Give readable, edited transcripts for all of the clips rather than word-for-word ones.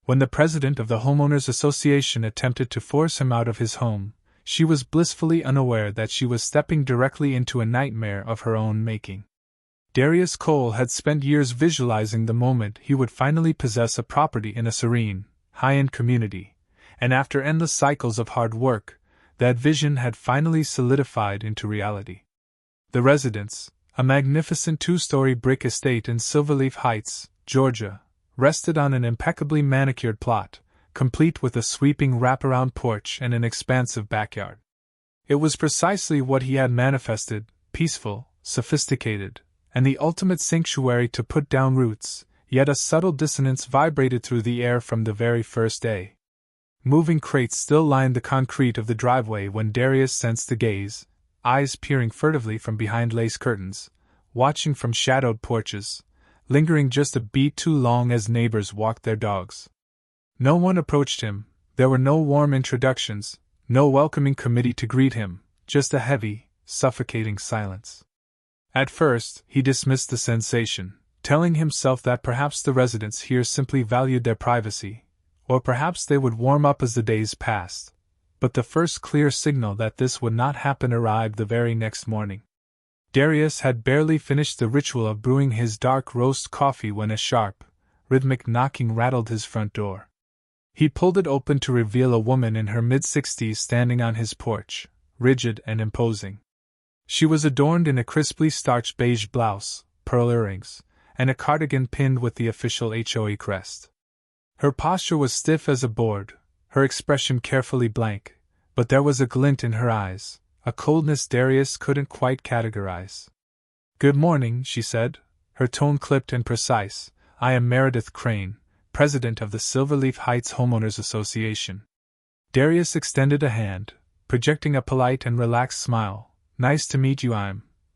When the president of the Homeowners Association attempted to force him out of his home, she was blissfully unaware that she was stepping directly into a nightmare of her own making. Darius Cole had spent years visualizing the moment he would finally possess a property in a serene, high-end community, and after endless cycles of hard work, that vision had finally solidified into reality. The residence, a magnificent 2-story brick estate in Silverleaf Heights, Georgia, rested on an impeccably manicured plot, complete with a sweeping wraparound porch and an expansive backyard. It was precisely what he had manifested: peaceful, sophisticated, and the ultimate sanctuary to put down roots, yet a subtle dissonance vibrated through the air from the very first day. Moving crates still lined the concrete of the driveway when Darius sensed the gaze, eyes peering furtively from behind lace curtains, watching from shadowed porches, lingering just a beat too long as neighbors walked their dogs. No one approached him, there were no warm introductions, no welcoming committee to greet him, just a heavy, suffocating silence. At first, he dismissed the sensation, telling himself that perhaps the residents here simply valued their privacy, or perhaps they would warm up as the days passed. But the first clear signal that this would not happen arrived the very next morning. Darius had barely finished the ritual of brewing his dark roast coffee when a sharp, rhythmic knocking rattled his front door. He pulled it open to reveal a woman in her mid-60s standing on his porch, rigid and imposing. She was adorned in a crisply starched beige blouse, pearl earrings, and a cardigan pinned with the official HOA crest. Her posture was stiff as a board, her expression carefully blank, but there was a glint in her eyes, a coldness Darius couldn't quite categorize. "Good morning," she said, her tone clipped and precise. "I am Meredith Crane, president of the Silverleaf Heights Homeowners Association." Darius extended a hand, projecting a polite and relaxed smile. "Nice to meet you,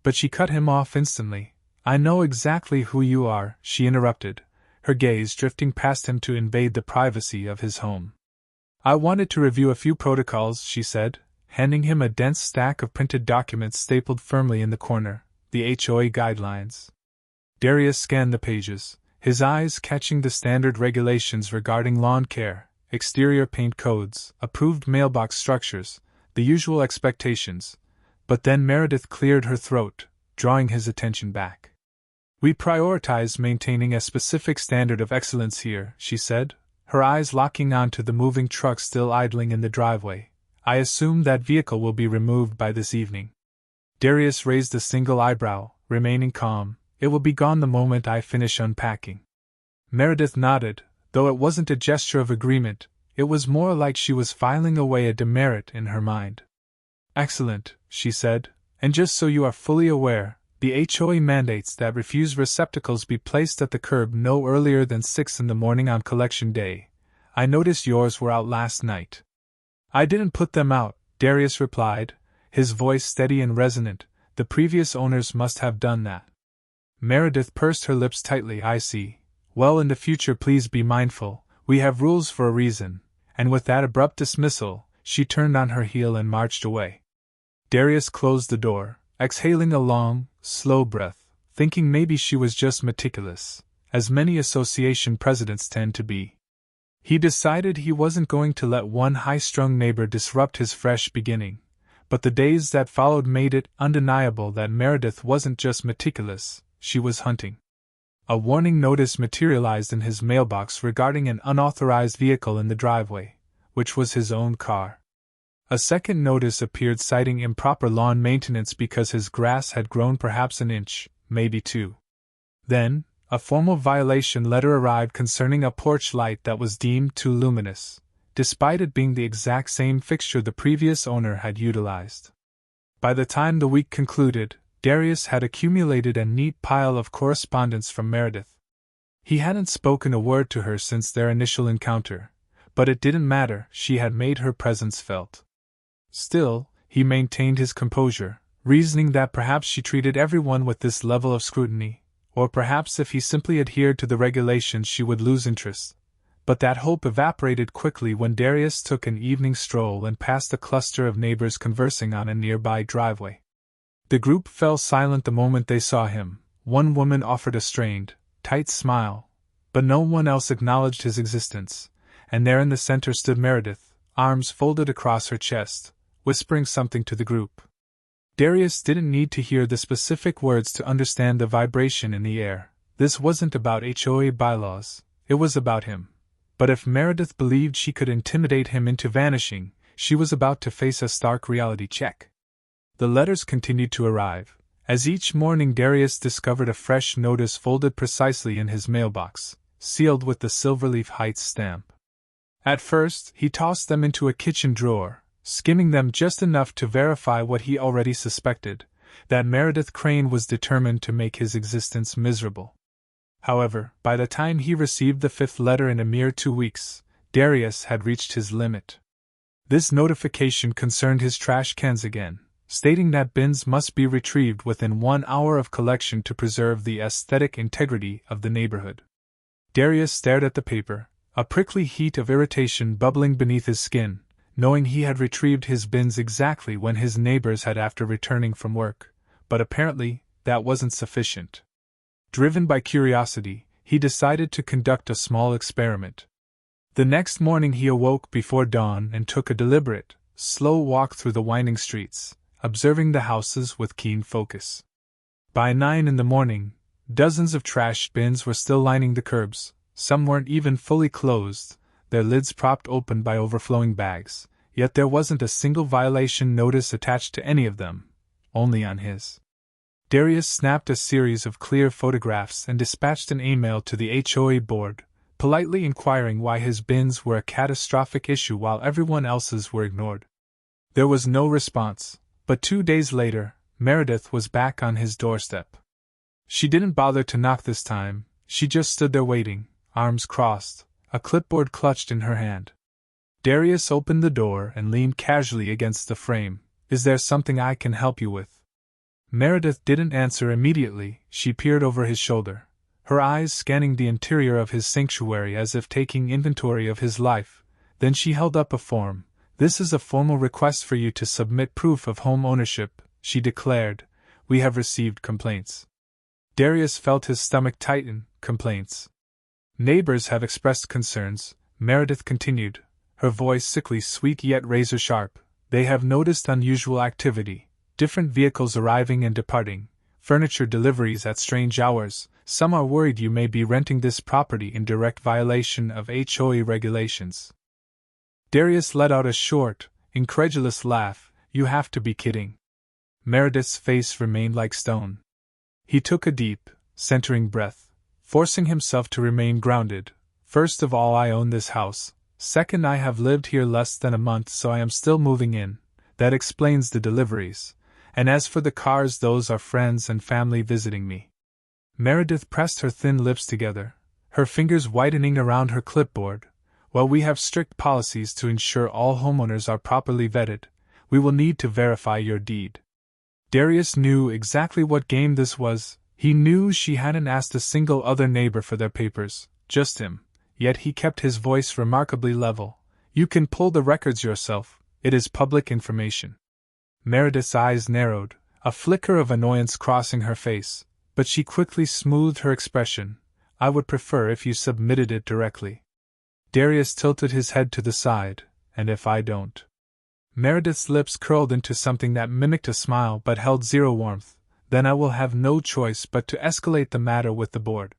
But she cut him off instantly. "I know exactly who you are," she interrupted, her gaze drifting past him to invade the privacy of his home. "I wanted to review a few protocols," she said, handing him a dense stack of printed documents stapled firmly in the corner, the HOA guidelines. Darius scanned the pages, his eyes catching the standard regulations regarding lawn care, exterior paint codes, approved mailbox structures, the usual expectations, but then Meredith cleared her throat, drawing his attention back. "We prioritize maintaining a specific standard of excellence here," she said, her eyes locking onto the moving truck still idling in the driveway. "I assume that vehicle will be removed by this evening." Darius raised a single eyebrow, remaining calm. "It will be gone the moment I finish unpacking." Meredith nodded, though it wasn't a gesture of agreement, it was more like she was filing away a demerit in her mind. "Excellent," she said, "and just so you are fully aware, the HOA mandates that refuse receptacles be placed at the curb no earlier than 6 in the morning on collection day. I noticed yours were out last night." "I didn't put them out," Darius replied, his voice steady and resonant. "The previous owners must have done that." Meredith pursed her lips tightly. "I see. Well, in the future please be mindful, we have rules for a reason," and with that abrupt dismissal, she turned on her heel and marched away. Darius closed the door, exhaling a long, slow breath, thinking maybe she was just meticulous, as many association presidents tend to be. He decided he wasn't going to let one high-strung neighbor disrupt his fresh beginning, but the days that followed made it undeniable that Meredith wasn't just meticulous, she was hunting. A warning notice materialized in his mailbox regarding an unauthorized vehicle in the driveway, which was his own car. A second notice appeared citing improper lawn maintenance because his grass had grown perhaps an inch, maybe 2. Then, a formal violation letter arrived concerning a porch light that was deemed too luminous, despite it being the exact same fixture the previous owner had utilized. By the time the week concluded, Darius had accumulated a neat pile of correspondence from Meredith. He hadn't spoken a word to her since their initial encounter, but it didn't matter, she had made her presence felt. Still, he maintained his composure, reasoning that perhaps she treated everyone with this level of scrutiny, or perhaps if he simply adhered to the regulations she would lose interest. But that hope evaporated quickly when Darius took an evening stroll and passed a cluster of neighbors conversing on a nearby driveway. The group fell silent the moment they saw him. One woman offered a strained, tight smile, but no one else acknowledged his existence, and there in the center stood Meredith, arms folded across her chest, whispering something to the group. Darius didn't need to hear the specific words to understand the vibration in the air. This wasn't about HOA bylaws, it was about him. But if Meredith believed she could intimidate him into vanishing, she was about to face a stark reality check. The letters continued to arrive. As each morning Darius discovered a fresh notice folded precisely in his mailbox, sealed with the Silverleaf Heights stamp. At first, he tossed them into a kitchen drawer, skimming them just enough to verify what he already suspected, that Meredith Crane was determined to make his existence miserable. However, by the time he received the 5th letter in a mere 2 weeks, Darius had reached his limit. This notification concerned his trash cans again, stating that bins must be retrieved within 1 hour of collection to preserve the aesthetic integrity of the neighborhood. Darius stared at the paper, a prickly heat of irritation bubbling beneath his skin, knowing he had retrieved his bins exactly when his neighbors had after returning from work, but apparently that wasn't sufficient. Driven by curiosity, he decided to conduct a small experiment. The next morning he awoke before dawn and took a deliberate, slow walk through the winding streets, observing the houses with keen focus. By 9 in the morning, dozens of trash bins were still lining the curbs. Some weren't even fully closed, their lids propped open by overflowing bags, yet there wasn't a single violation notice attached to any of them, only on his. Darius snapped a series of clear photographs and dispatched an email to the HOA board, politely inquiring why his bins were a catastrophic issue while everyone else's were ignored. There was no response, but 2 days later, Meredith was back on his doorstep. She didn't bother to knock this time, she just stood there waiting, arms crossed, a clipboard clutched in her hand. Darius opened the door and leaned casually against the frame. "Is there something I can help you with?" Meredith didn't answer immediately. She peered over his shoulder, her eyes scanning the interior of his sanctuary as if taking inventory of his life. Then she held up a form. "This is a formal request for you to submit proof of home ownership," she declared. "We have received complaints." Darius felt his stomach tighten. "Complaints? Neighbors have expressed concerns," Meredith continued, her voice sickly sweet yet razor sharp. "They have noticed unusual activity, different vehicles arriving and departing, furniture deliveries at strange hours. Some are worried you may be renting this property in direct violation of HOA regulations." Darius let out a short, incredulous laugh. "You have to be kidding." Meredith's face remained like stone. He took a deep, centering breath, forcing himself to remain grounded. "First of all, I own this house. Second, I have lived here less than a month, so I am still moving in. That explains the deliveries. And as for the cars, those are friends and family visiting me." Meredith pressed her thin lips together, her fingers whitening around her clipboard. "While we have strict policies to ensure all homeowners are properly vetted, we will need to verify your deed." Darius knew exactly what game this was. He knew she hadn't asked a single other neighbor for their papers, just him, yet he kept his voice remarkably level. "You can pull the records yourself, it is public information." Meredith's eyes narrowed, a flicker of annoyance crossing her face, but she quickly smoothed her expression. "I would prefer if you submitted it directly." Darius tilted his head to the side. "And if I don't?" Meredith's lips curled into something that mimicked a smile but held zero warmth. "Then I will have no choice but to escalate the matter with the board."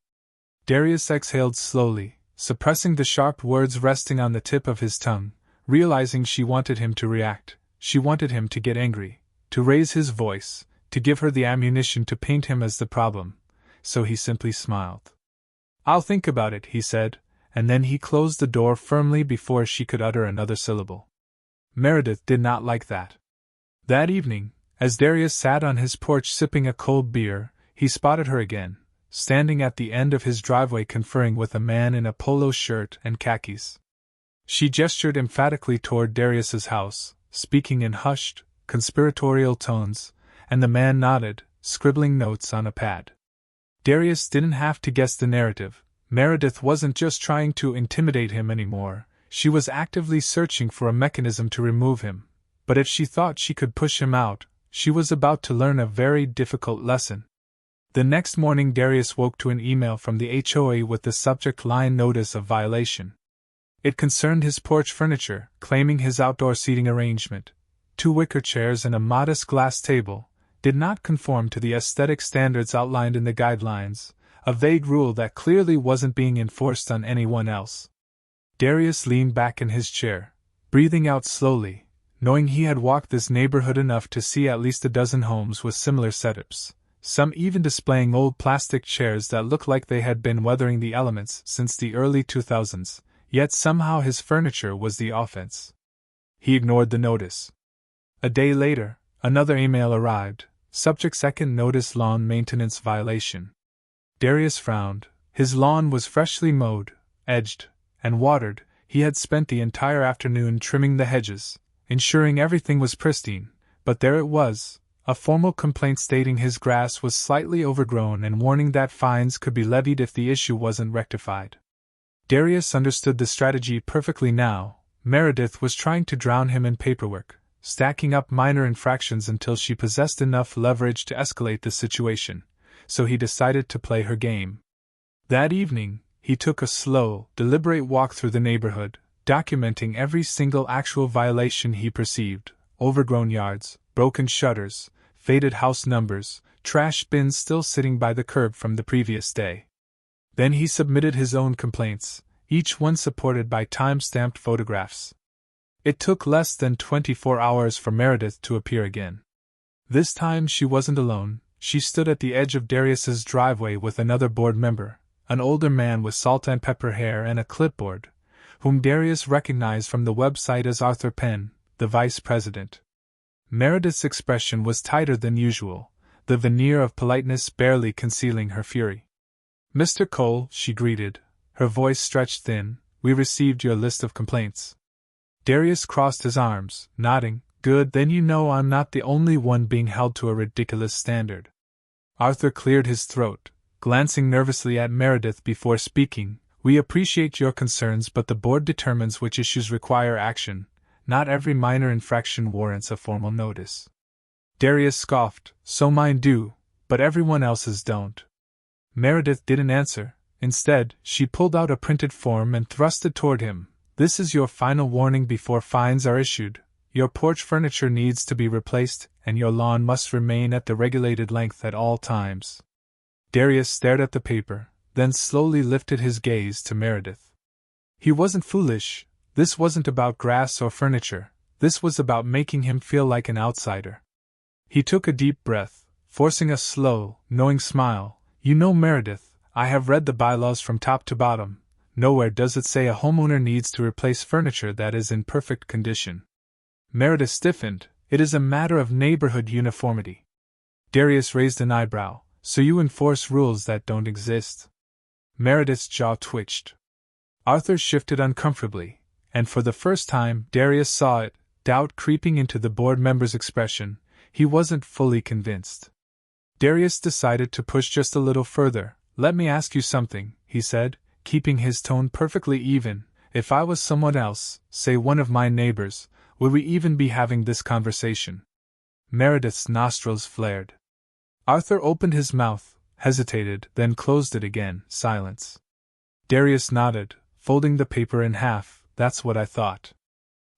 Darius exhaled slowly, suppressing the sharp words resting on the tip of his tongue, realizing she wanted him to react. She wanted him to get angry, to raise his voice, to give her the ammunition to paint him as the problem, so he simply smiled. "I'll think about it," he said, and then he closed the door firmly before she could utter another syllable. Meredith did not like that. That evening, as Darius sat on his porch sipping a cold beer, he spotted her again, standing at the end of his driveway conferring with a man in a polo shirt and khakis. She gestured emphatically toward Darius's house, speaking in hushed, conspiratorial tones, and the man nodded, scribbling notes on a pad. Darius didn't have to guess the narrative. Meredith wasn't just trying to intimidate him anymore, she was actively searching for a mechanism to remove him. But if she thought she could push him out, she was about to learn a very difficult lesson. The next morning Darius woke to an email from the HOA with the subject line "Notice of Violation." It concerned his porch furniture, claiming his outdoor seating arrangement, 2 wicker chairs and a modest glass table, did not conform to the aesthetic standards outlined in the guidelines, a vague rule that clearly wasn't being enforced on anyone else. Darius leaned back in his chair, breathing out slowly, knowing he had walked this neighborhood enough to see at least a dozen homes with similar setups, some even displaying old plastic chairs that looked like they had been weathering the elements since the early 2000s, yet somehow his furniture was the offense. He ignored the notice. A day later, another email arrived, subject second notice lawn maintenance violation. Darius frowned. His lawn was freshly mowed, edged, and watered. He had spent the entire afternoon trimming the hedges, ensuring everything was pristine, but there it was, a formal complaint stating his grass was slightly overgrown and warning that fines could be levied if the issue wasn't rectified. Darius understood the strategy perfectly now. Meredith was trying to drown him in paperwork, stacking up minor infractions until she possessed enough leverage to escalate the situation, so he decided to play her game. That evening, he took a slow, deliberate walk through the neighborhood, documenting every single actual violation he perceived: overgrown yards, broken shutters, faded house numbers, trash bins still sitting by the curb from the previous day. Then he submitted his own complaints, each one supported by time-stamped photographs. It took less than 24 hours for Meredith to appear again. This time she wasn't alone. She stood at the edge of Darius's driveway with another board member, an older man with salt and pepper hair and a clipboard, whom Darius recognized from the website as Arthur Penn, the vice president. Meredith's expression was tighter than usual, the veneer of politeness barely concealing her fury. "Mr. Cole," she greeted, her voice stretched thin, "we received your list of complaints." Darius crossed his arms, nodding. "Good, then you know I'm not the only one being held to a ridiculous standard." Arthur cleared his throat, glancing nervously at Meredith before speaking. "We appreciate your concerns, but the board determines which issues require action. Not every minor infraction warrants a formal notice." Darius scoffed. "So mine do, but everyone else's don't." Meredith didn't answer. Instead, she pulled out a printed form and thrust it toward him. "This is your final warning before fines are issued. Your porch furniture needs to be replaced, and your lawn must remain at the regulated length at all times." Darius stared at the paper, then slowly lifted his gaze to Meredith. He wasn't foolish. This wasn't about grass or furniture. This was about making him feel like an outsider. He took a deep breath, forcing a slow, knowing smile. "You know, Meredith, I have read the bylaws from top to bottom. Nowhere does it say a homeowner needs to replace furniture that is in perfect condition." Meredith stiffened. "It is a matter of neighborhood uniformity." Darius raised an eyebrow. "So you enforce rules that don't exist?" Meredith's jaw twitched. Arthur shifted uncomfortably, and for the first time Darius saw it, doubt creeping into the board member's expression. He wasn't fully convinced. Darius decided to push just a little further. "Let me ask you something," he said, keeping his tone perfectly even. "If I was someone else, say one of my neighbors, would we even be having this conversation?" Meredith's nostrils flared. Arthur opened his mouth, hesitated, then closed it again. Silence. Darius nodded, folding the paper in half. "That's what I thought."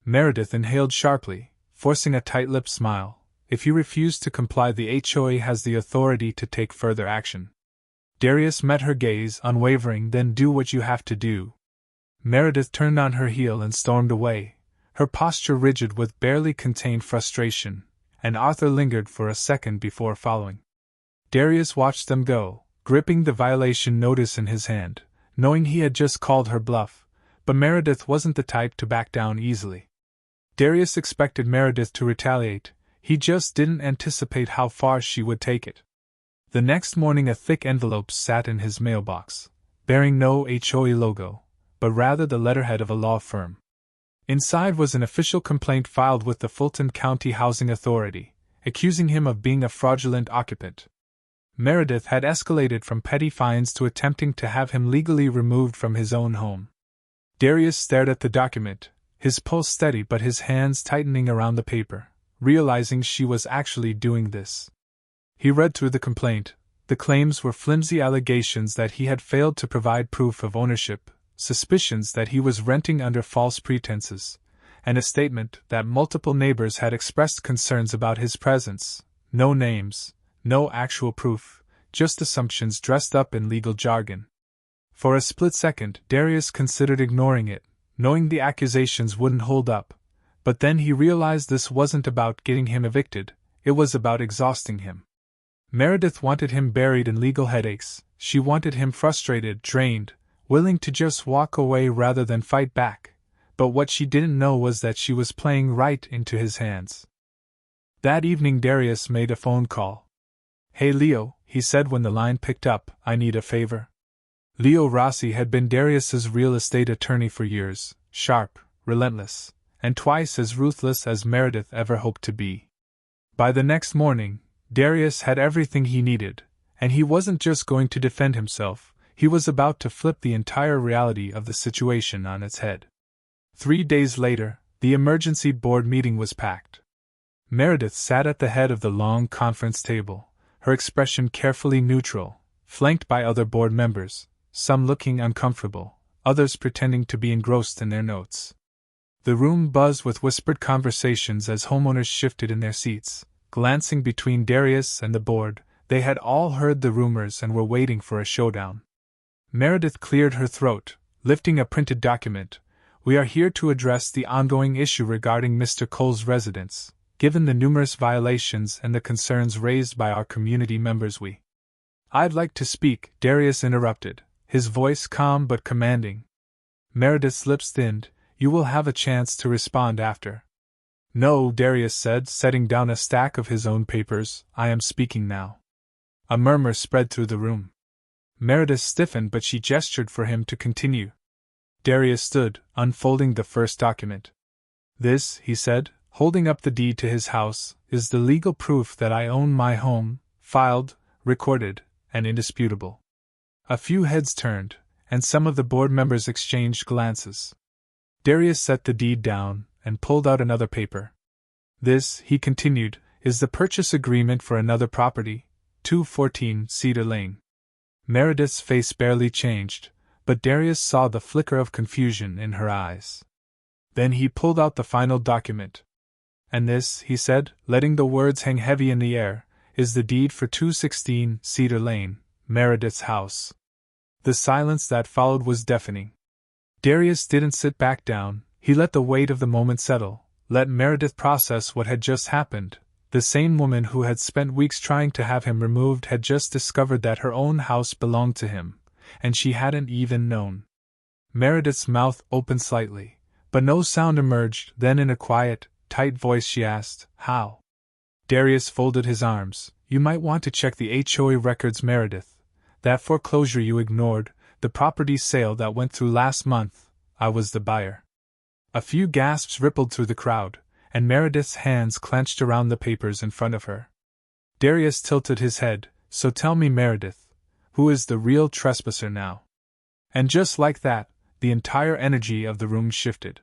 Meredith inhaled sharply, forcing a tight-lipped smile. "If you refuse to comply, the HOA has the authority to take further action." Darius met her gaze, unwavering. "Then do what you have to do." Meredith turned on her heel and stormed away, her posture rigid with barely contained frustration, and Arthur lingered for a second before following. Darius watched them go, gripping the violation notice in his hand, knowing he had just called her bluff, but Meredith wasn't the type to back down easily. Darius expected Meredith to retaliate. He just didn't anticipate how far she would take it. The next morning a thick envelope sat in his mailbox, bearing no HOA logo, but rather the letterhead of a law firm. Inside was an official complaint filed with the Fulton County Housing Authority, accusing him of being a fraudulent occupant. Meredith had escalated from petty fines to attempting to have him legally removed from his own home. Darius stared at the document, his pulse steady but his hands tightening around the paper, realizing she was actually doing this. He read through the complaint. The claims were flimsy allegations that he had failed to provide proof of ownership, suspicions that he was renting under false pretenses, and a statement that multiple neighbors had expressed concerns about his presence. No names, no actual proof, just assumptions dressed up in legal jargon. For a split second, Darius considered ignoring it, knowing the accusations wouldn't hold up, but then he realized this wasn't about getting him evicted, it was about exhausting him. Meredith wanted him buried in legal headaches, she wanted him frustrated, drained, willing to just walk away rather than fight back, but what she didn't know was that she was playing right into his hands. That evening Darius made a phone call. "Hey Leo," he said when the line picked up, "I need a favor." Leo Rossi had been Darius's real estate attorney for years, sharp, relentless, and twice as ruthless as Meredith ever hoped to be. By the next morning, Darius had everything he needed, and he wasn't just going to defend himself, he was about to flip the entire reality of the situation on its head. 3 days later, the emergency board meeting was packed. Meredith sat at the head of the long conference table, her expression carefully neutral, flanked by other board members, some looking uncomfortable, others pretending to be engrossed in their notes. The room buzzed with whispered conversations as homeowners shifted in their seats, glancing between Darius and the board. They had all heard the rumors and were waiting for a showdown. Meredith cleared her throat, lifting a printed document. "We are here to address the ongoing issue regarding Mr. Cole's residence. Given the numerous violations and the concerns raised by our community members, I'd like to speak," Darius interrupted, his voice calm but commanding. Meredith's lips thinned. "You will have a chance to respond after." "No," Darius said, setting down a stack of his own papers, "I am speaking now." A murmur spread through the room. Meredith stiffened, but she gestured for him to continue. Darius stood, unfolding the first document. "This," he said, holding up the deed to his house, "is the legal proof that I own my home, filed, recorded, and indisputable." A few heads turned, and some of the board members exchanged glances. Darius set the deed down, and pulled out another paper. "This," he continued, "is the purchase agreement for another property, 214 Cedar Lane." Meredith's face barely changed, but Darius saw the flicker of confusion in her eyes. Then he pulled out the final document. "And this," he said, letting the words hang heavy in the air, "is the deed for 216 Cedar Lane, Meredith's house." The silence that followed was deafening. Darius didn't sit back down, he let the weight of the moment settle, let Meredith process what had just happened. The same woman who had spent weeks trying to have him removed had just discovered that her own house belonged to him, and she hadn't even known. Meredith's mouth opened slightly, but no sound emerged. Then in a quiet, tight voice she asked, "How?" Darius folded his arms. "You might want to check the HOA records, Meredith. That foreclosure you ignored, the property sale that went through last month, I was the buyer." A few gasps rippled through the crowd, and Meredith's hands clenched around the papers in front of her. Darius tilted his head. "So tell me, Meredith, who is the real trespasser now?" And just like that, the entire energy of the room shifted.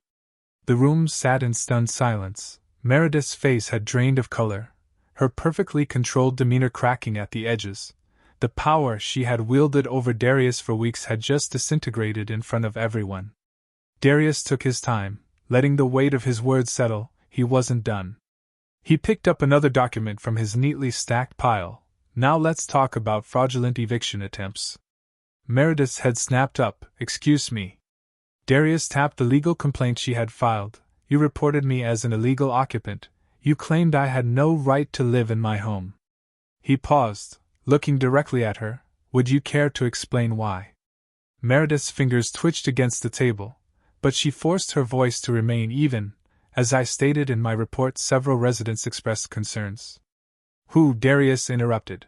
The room sat in stunned silence. Meredith's face had drained of color, her perfectly controlled demeanor cracking at the edges. The power she had wielded over Darius for weeks had just disintegrated in front of everyone. Darius took his time, letting the weight of his words settle. He wasn't done. He picked up another document from his neatly stacked pile. "Now let's talk about fraudulent eviction attempts." Meredith's head snapped up. "Excuse me." Darius tapped the legal complaint she had filed. "You reported me as an illegal occupant. You claimed I had no right to live in my home." He paused, looking directly at her. "Would you care to explain why?" Meredith's fingers twitched against the table, but she forced her voice to remain even. "As I stated in my report, several residents expressed concerns." "Who?" Darius interrupted.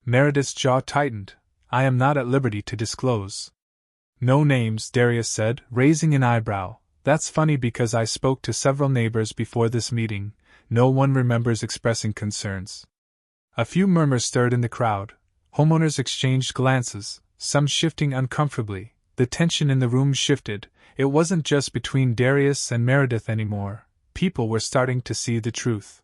Meredith's jaw tightened. "I am not at liberty to disclose." "No names," Darius said, raising an eyebrow. "That's funny because I spoke to several neighbors before this meeting. No one remembers expressing concerns." A few murmurs stirred in the crowd. Homeowners exchanged glances, some shifting uncomfortably. The tension in the room shifted. It wasn't just between Darius and Meredith anymore. People were starting to see the truth.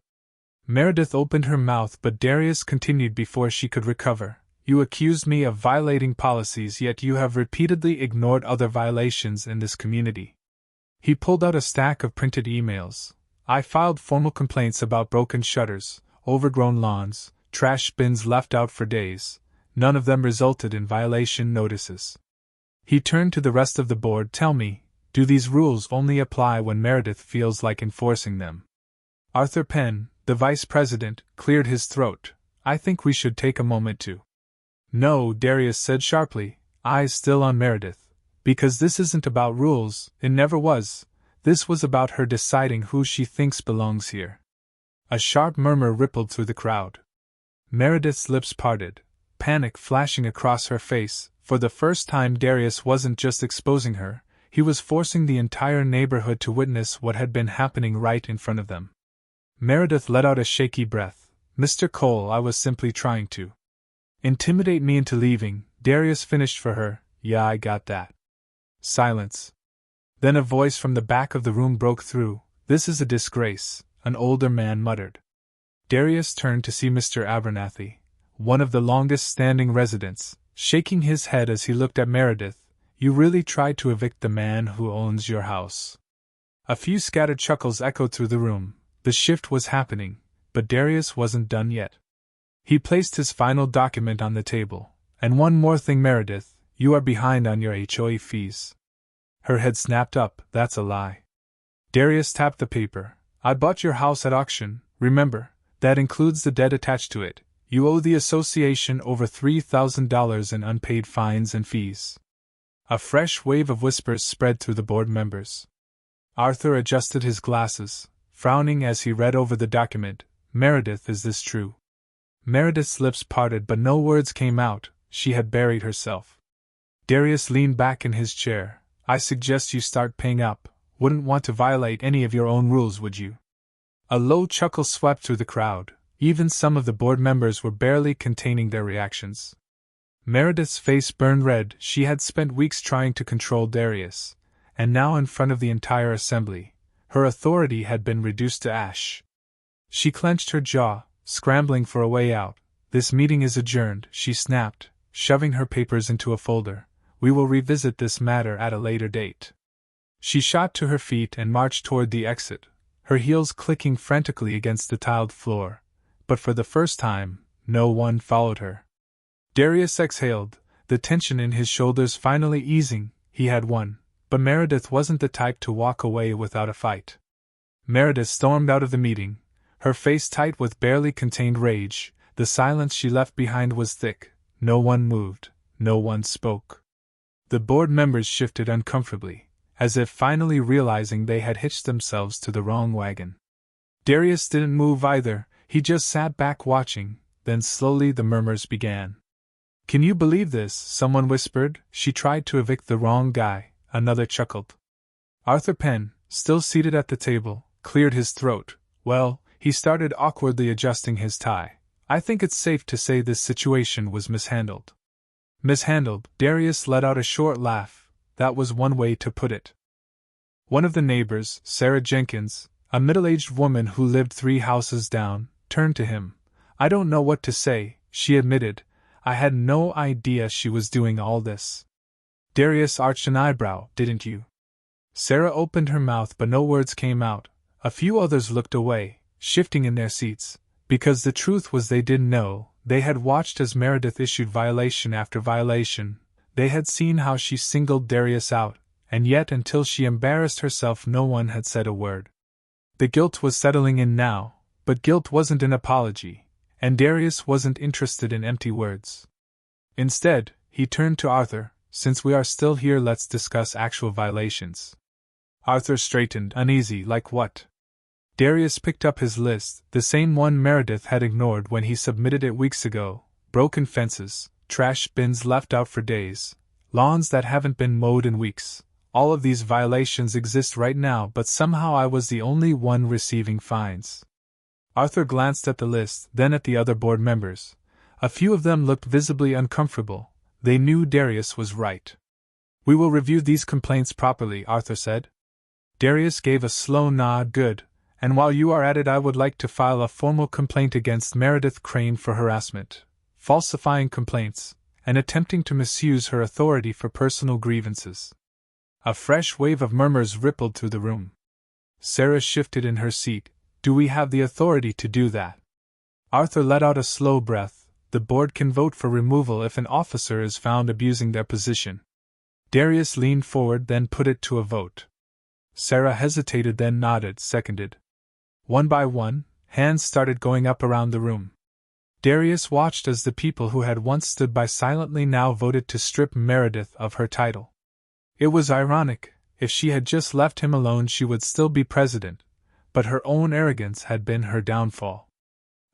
Meredith opened her mouth, but Darius continued before she could recover. You accused me of violating policies, yet you have repeatedly ignored other violations in this community. He pulled out a stack of printed emails. I filed formal complaints about broken shutters, overgrown lawns, trash bins left out for days. None of them resulted in violation notices. He turned to the rest of the board. Tell me, do these rules only apply when Meredith feels like enforcing them? Arthur Penn, the vice president, cleared his throat. I think we should take a moment to. No, Darius said sharply, eyes still on Meredith. Because this isn't about rules, it never was. This was about her deciding who she thinks belongs here. A sharp murmur rippled through the crowd. Meredith's lips parted, panic flashing across her face. For the first time, Darius wasn't just exposing her, he was forcing the entire neighborhood to witness what had been happening right in front of them. Meredith let out a shaky breath. Mr. Cole, I was simply trying to intimidate me into leaving. Darius finished for her. Yeah, I got that. Silence. Then a voice from the back of the room broke through. This is a disgrace, an older man muttered. Darius turned to see Mr. Abernathy, one of the longest-standing residents, shaking his head as he looked at Meredith. You really tried to evict the man who owns your house. A few scattered chuckles echoed through the room. The shift was happening, but Darius wasn't done yet. He placed his final document on the table. And one more thing, Meredith, you are behind on your HOA fees. Her head snapped up. That's a lie. Darius tapped the paper. I bought your house at auction, remember, that includes the debt attached to it. You owe the association over $3,000 in unpaid fines and fees. A fresh wave of whispers spread through the board members. Arthur adjusted his glasses, frowning as he read over the document. Meredith, is this true? Meredith's lips parted, but no words came out. She had buried herself. Darius leaned back in his chair. I suggest you start paying up. Wouldn't want to violate any of your own rules, would you? A low chuckle swept through the crowd. Even some of the board members were barely containing their reactions. Meredith's face burned red. She had spent weeks trying to control Darius, and now in front of the entire assembly, her authority had been reduced to ash. She clenched her jaw, scrambling for a way out. This meeting is adjourned, she snapped, shoving her papers into a folder. We will revisit this matter at a later date. She shot to her feet and marched toward the exit, her heels clicking frantically against the tiled floor. But for the first time, no one followed her. Darius exhaled, the tension in his shoulders finally easing. He had won, but Meredith wasn't the type to walk away without a fight. Meredith stormed out of the meeting, her face tight with barely contained rage. The silence she left behind was thick. No one moved, no one spoke. The board members shifted uncomfortably, as if finally realizing they had hitched themselves to the wrong wagon. Darius didn't move either, he just sat back watching. Then slowly the murmurs began. Can you believe this? Someone whispered. She tried to evict the wrong guy. Another chuckled. Arthur Penn, still seated at the table, cleared his throat. Well, he started awkwardly adjusting his tie. I think it's safe to say this situation was mishandled. Mishandled? Darius let out a short laugh. That was one way to put it. One of the neighbors, Sarah Jenkins, a middle-aged woman who lived 3 houses down, turned to him. I don't know what to say, she admitted. I had no idea she was doing all this. Darius arched an eyebrow. Didn't you? Sarah opened her mouth, but no words came out. A few others looked away, shifting in their seats, because the truth was they didn't know. They had watched as Meredith issued violation after violation. They had seen how she singled Darius out, and yet until she embarrassed herself no one had said a word. The guilt was settling in now, but guilt wasn't an apology, and Darius wasn't interested in empty words. Instead, he turned to Arthur. Since we are still here, let's discuss actual violations. Arthur straightened, uneasy. Like what? Darius picked up his list, the same one Meredith had ignored when he submitted it weeks ago. Broken fences, trash bins left out for days, lawns that haven't been mowed in weeks. All of these violations exist right now, but somehow I was the only one receiving fines. Arthur glanced at the list, then at the other board members. A few of them looked visibly uncomfortable. They knew Darius was right. We will review these complaints properly, Arthur said. Darius gave a slow nod. Good. And while you are at it, I would like to file a formal complaint against Meredith Crane for harassment. falsifying complaints, and attempting to misuse her authority for personal grievances. A fresh wave of murmurs rippled through the room. Sarah shifted in her seat. Do we have the authority to do that? Arthur let out a slow breath. The board can vote for removal if an officer is found abusing their position. Darius leaned forward, then put it to a vote. Sarah hesitated, then nodded, seconded. One by one, hands started going up around the room. Darius watched as the people who had once stood by silently now voted to strip Meredith of her title. It was ironic. If she had just left him alone, she would still be president, but her own arrogance had been her downfall.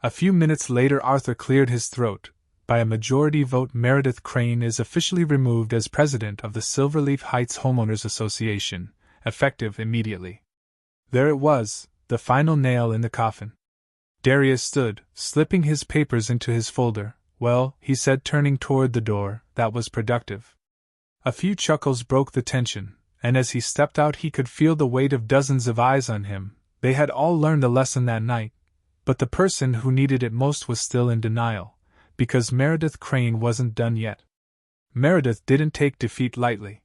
A few minutes later, Arthur cleared his throat. By a majority vote, Meredith Crane is officially removed as president of the Silverleaf Heights Homeowners Association, effective immediately. There it was, the final nail in the coffin. Darius stood, slipping his papers into his folder. Well, he said, turning toward the door, that was productive. A few chuckles broke the tension, and as he stepped out he could feel the weight of dozens of eyes on him. They had all learned the lesson that night, but the person who needed it most was still in denial, because Meredith Crane wasn't done yet. Meredith didn't take defeat lightly.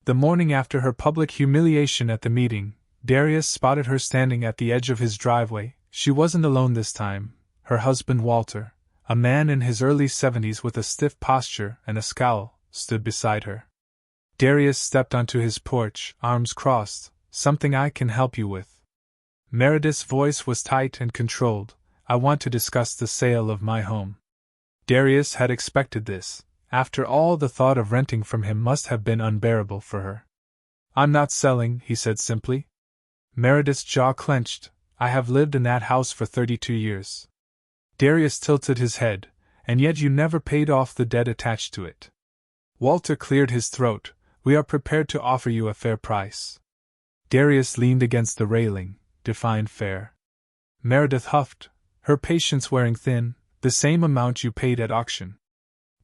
The morning after her public humiliation at the meeting, Darius spotted her standing at the edge of his driveway. She wasn't alone this time. Her husband Walter, a man in his early 70s with a stiff posture and a scowl, stood beside her. Darius stepped onto his porch, arms crossed. Something I can help you with. Meredith's voice was tight and controlled. I want to discuss the sale of my home. Darius had expected this. After all, the thought of renting from him must have been unbearable for her. I'm not selling, he said simply. Meredith's jaw clenched. I have lived in that house for 32 years. Darius tilted his head. And yet you never paid off the debt attached to it. Walter cleared his throat. We are prepared to offer you a fair price. Darius leaned against the railing. Define fair. Meredith huffed, her patience wearing thin. The same amount you paid at auction.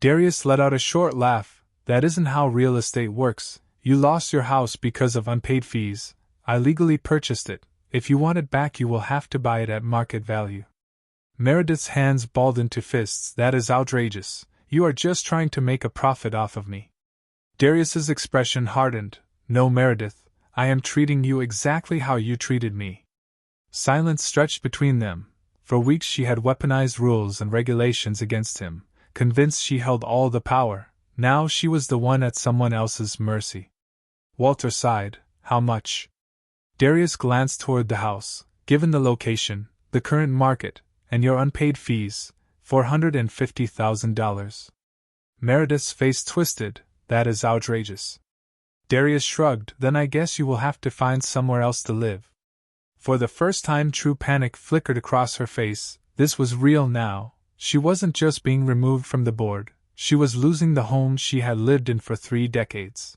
Darius let out a short laugh. That isn't how real estate works. You lost your house because of unpaid fees. I legally purchased it. If you want it back, you will have to buy it at market value. Meredith's hands balled into fists. That is outrageous. You are just trying to make a profit off of me. Darius's expression hardened. No, Meredith, I am treating you exactly how you treated me. Silence stretched between them. For weeks she had weaponized rules and regulations against him, convinced she held all the power. Now she was the one at someone else's mercy. Walter sighed. How much? Darius glanced toward the house. Given the location, the current market, and your unpaid fees, $450,000. Meredith's face twisted. That is outrageous. Darius shrugged. Then I guess you will have to find somewhere else to live. For the first time, true panic flickered across her face. This was real now. She wasn't just being removed from the board. She was losing the home she had lived in for 3 decades.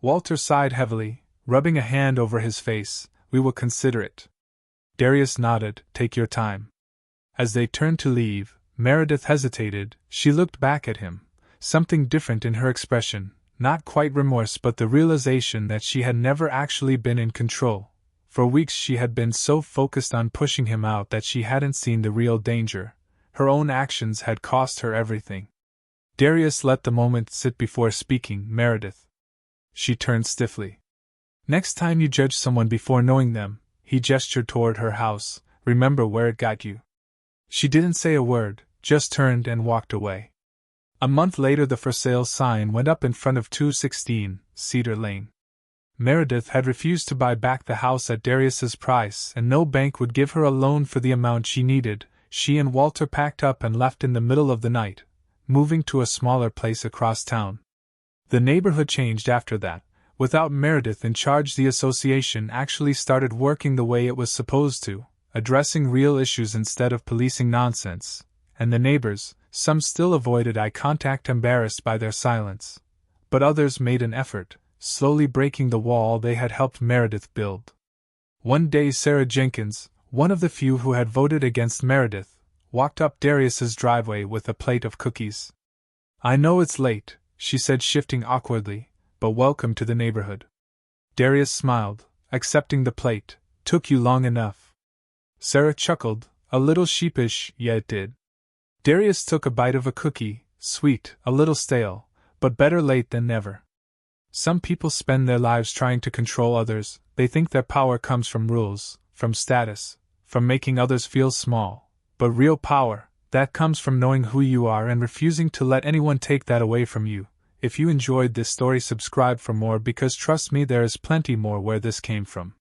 Walter sighed heavily, rubbing a hand over his face. We will consider it. Darius nodded. Take your time. As they turned to leave, Meredith hesitated. She looked back at him. Something different in her expression. Not quite remorse, but the realization that she had never actually been in control. For weeks she had been so focused on pushing him out that she hadn't seen the real danger. Her own actions had cost her everything. Darius let the moment sit before speaking. Meredith. She turned stiffly. Next time you judge someone before knowing them, he gestured toward her house, remember where it got you. She didn't say a word, just turned and walked away. A month later, the for sale sign went up in front of 216 Cedar Lane. Meredith had refused to buy back the house at Darius's price, and no bank would give her a loan for the amount she needed. She and Walter packed up and left in the middle of the night, moving to a smaller place across town. The neighborhood changed after that. Without Meredith in charge, the association actually started working the way it was supposed to, addressing real issues instead of policing nonsense, and the neighbors, some still avoided eye contact, embarrassed by their silence. But others made an effort, slowly breaking the wall they had helped Meredith build. One day Sarah Jenkins, one of the few who had voted against Meredith, walked up Darius's driveway with a plate of cookies. I know it's late, she said, shifting awkwardly, but welcome to the neighborhood. Darius smiled, accepting the plate. Took you long enough. Sarah chuckled, a little sheepish. Yeah, it did. Darius took a bite of a cookie, sweet, a little stale, but better late than never. Some people spend their lives trying to control others. They think their power comes from rules, from status, from making others feel small. But real power, that comes from knowing who you are and refusing to let anyone take that away from you. If you enjoyed this story, subscribe for more, because trust me, there is plenty more where this came from.